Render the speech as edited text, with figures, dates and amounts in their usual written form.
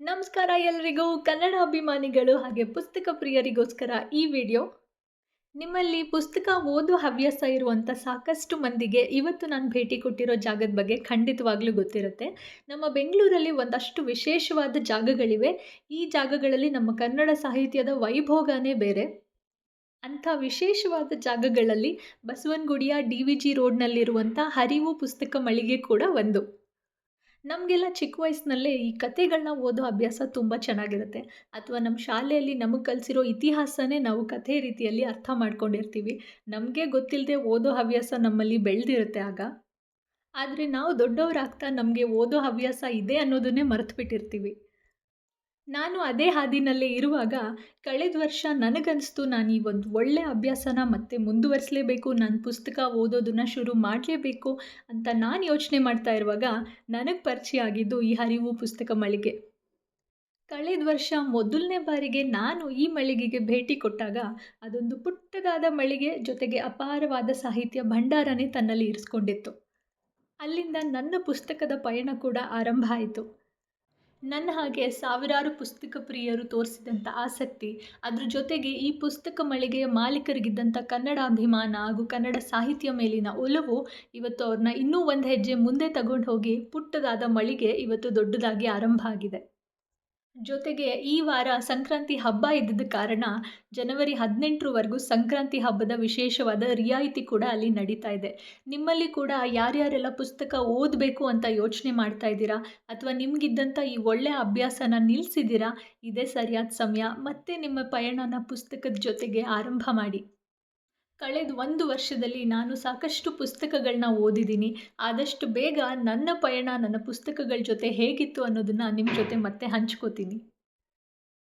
ನಮಸ್ಕಾರ ಎಲ್ರಿಗೂ ಕನ್ನಡ ಅಭಿಮಾನಿಗಳು ಹಾಗೆ ಪುಸ್ತಕ ಪ್ರಿಯರಿಗೋಸ್ಕರ ಈ ವಿಡಿಯೋ. ನಿಮ್ಮಲ್ಲಿ ಪುಸ್ತಕ ಓದೋ ಹವ್ಯಾಸ ಇರುವಂಥ ಸಾಕಷ್ಟು ಮಂದಿಗೆ ಇವತ್ತು ನಾನು ಭೇಟಿ ಕೊಟ್ಟಿರೋ ಜಾಗದ ಬಗ್ಗೆ ಖಂಡಿತವಾಗ್ಲೂ ಗೊತ್ತಿರುತ್ತೆ. ನಮ್ಮ ಬೆಂಗಳೂರಲ್ಲಿ ಒಂದಷ್ಟು ವಿಶೇಷವಾದ ಜಾಗಗಳಿವೆ. ಈ ಜಾಗಗಳಲ್ಲಿ ನಮ್ಮ ಕನ್ನಡ ಸಾಹಿತ್ಯದ ವೈಭೋಗನೇ ಬೇರೆ. ಅಂಥ ವಿಶೇಷವಾದ ಜಾಗಗಳಲ್ಲಿ ಬಸವನಗುಡಿಯ DVG ರೋಡ್‌ನಲ್ಲಿರುವಂಥ ಹರಿವು ಪುಸ್ತಕ ಮಳಿಗೆ ಕೂಡ ಒಂದು. ನಮಗೆಲ್ಲ ಚಿಕ್ಕ ವಯಸ್ಸಿನಲ್ಲೇ ಈ ಕಥೆಗಳನ್ನ ಓದೋ ಅಭ್ಯಾಸ ತುಂಬ ಚೆನ್ನಾಗಿರುತ್ತೆ. ಅಥವಾ ನಮ್ಮ ಶಾಲೆಯಲ್ಲಿ ನಮಗೆ ಕಲಿಸಿರೋ ಇತಿಹಾಸನೇ ನಾವು ಕಥೆ ರೀತಿಯಲ್ಲಿ ಅರ್ಥ ಮಾಡ್ಕೊಂಡಿರ್ತೀವಿ. ನಮಗೆ ಗೊತ್ತಿಲ್ಲದೆ ಓದೋ ಹವ್ಯಾಸ ನಮ್ಮಲ್ಲಿ ಬೆಳೆದಿರುತ್ತೆ ಆಗ. ಆದರೆ ನಾವು ದೊಡ್ಡವರಾಗ್ತಾ ನಮಗೆ ಓದೋ ಹವ್ಯಾಸ ಇದೆ ಅನ್ನೋದನ್ನೇ ಮರೆತುಬಿಟ್ಟಿರ್ತೀವಿ. ನಾನು ಅದೇ ಹಾದಿನಲ್ಲೇ ಇರುವಾಗ ಕಳೆದ ವರ್ಷ ನನಗನ್ನಿಸ್ತು ನಾನು ಈ ಒಂದು ಒಳ್ಳೆಯ ಅಭ್ಯಾಸನ ಮತ್ತೆ ಮುಂದುವರಿಸಲೇಬೇಕು, ನಾನು ಪುಸ್ತಕ ಓದೋದನ್ನು ಶುರು ಮಾಡಲೇಬೇಕು ಅಂತ ನಾನು ಯೋಚನೆ ಮಾಡ್ತಾ ಇರುವಾಗ ನನಗೆ ಪರಿಚಯ ಆಗಿದ್ದು ಈ ಹರಿವು ಪುಸ್ತಕ ಮಳಿಗೆ. ಕಳೆದ ವರ್ಷ ಮೊದಲನೇ ಬಾರಿಗೆ ನಾನು ಈ ಮಳಿಗೆಗೆ ಭೇಟಿ ಕೊಟ್ಟಾಗ ಅದೊಂದು ಪುಟ್ಟದಾದ ಮಳಿಗೆ, ಜೊತೆಗೆ ಅಪಾರವಾದ ಸಾಹಿತ್ಯ ಭಂಡಾರನೇ ತನ್ನಲ್ಲಿ ಇರಿಸ್ಕೊಂಡಿತ್ತು. ಅಲ್ಲಿಂದ ನನ್ನ ಪುಸ್ತಕದ ಪಯಣ ಕೂಡ ಆರಂಭ ಆಯಿತು. ನನ್ನ ಹಾಗೆ ಸಾವಿರಾರು ಪುಸ್ತಕ ಪ್ರಿಯರು ತೋರಿಸಿದಂಥ ಆಸಕ್ತಿ, ಅದ್ರ ಜೊತೆಗೆ ಈ ಪುಸ್ತಕ ಮಳಿಗೆಯ ಮಾಲೀಕರಿಗಿದ್ದಂಥ ಕನ್ನಡಾಭಿಮಾನ ಹಾಗೂ ಕನ್ನಡ ಸಾಹಿತ್ಯ ಮೇಲಿನ ಒಲವು ಇವತ್ತು ಅವ್ರನ್ನ ಇನ್ನೂ ಒಂದು ಹೆಜ್ಜೆ ಮುಂದೆ ತಗೊಂಡು ಹೋಗಿ ಪುಟ್ಟದಾದ ಮಳಿಗೆ ಇವತ್ತು ದೊಡ್ಡದಾಗಿ ಆರಂಭ ಆಗಿದೆ. ಜೊತೆಗೆ ಈ ವಾರ ಸಂಕ್ರಾಂತಿ ಹಬ್ಬ ಇದ್ದಿದ್ದ ಕಾರಣ ಜನವರಿ 18ರವರೆಗೂ ಸಂಕ್ರಾಂತಿ ಹಬ್ಬದ ವಿಶೇಷವಾದ ರಿಯಾಯಿತಿ ಕೂಡ ಅಲ್ಲಿ ನಡೀತಾ ಇದೆ. ನಿಮ್ಮಲ್ಲಿ ಕೂಡ ಯಾರ್ಯಾರೆಲ್ಲ ಪುಸ್ತಕ ಓದಬೇಕು ಅಂತ ಯೋಚನೆ ಮಾಡ್ತಾ ಇದ್ದೀರಾ ಅಥವಾ ನಿಮಗಿದ್ದಂಥ ಈ ಒಳ್ಳೆಯ ಅಭ್ಯಾಸನ ನಿಲ್ಲಿಸಿದ್ದೀರಾ, ಇದೇ ಸರಿಯಾದ ಸಮಯ. ಮತ್ತೆ ನಿಮ್ಮ ಪಯಣನ ಪುಸ್ತಕದ ಜೊತೆಗೆ ಆರಂಭ ಮಾಡಿ. ಕಳೆದ 1 ವರ್ಷದಲ್ಲಿ ನಾನು ಸಾಕಷ್ಟು ಪುಸ್ತಕಗಳನ್ನ ಓದಿದ್ದೀನಿ. ಆದಷ್ಟು ಬೇಗ ನನ್ನ ಪಯಣ ನನ್ನ ಪುಸ್ತಕಗಳ ಜೊತೆ ಹೇಗಿತ್ತು ಅನ್ನೋದನ್ನು ನಿಮ್ಮ ಜೊತೆ ಮತ್ತೆ ಹಂಚ್ಕೋತೀನಿ.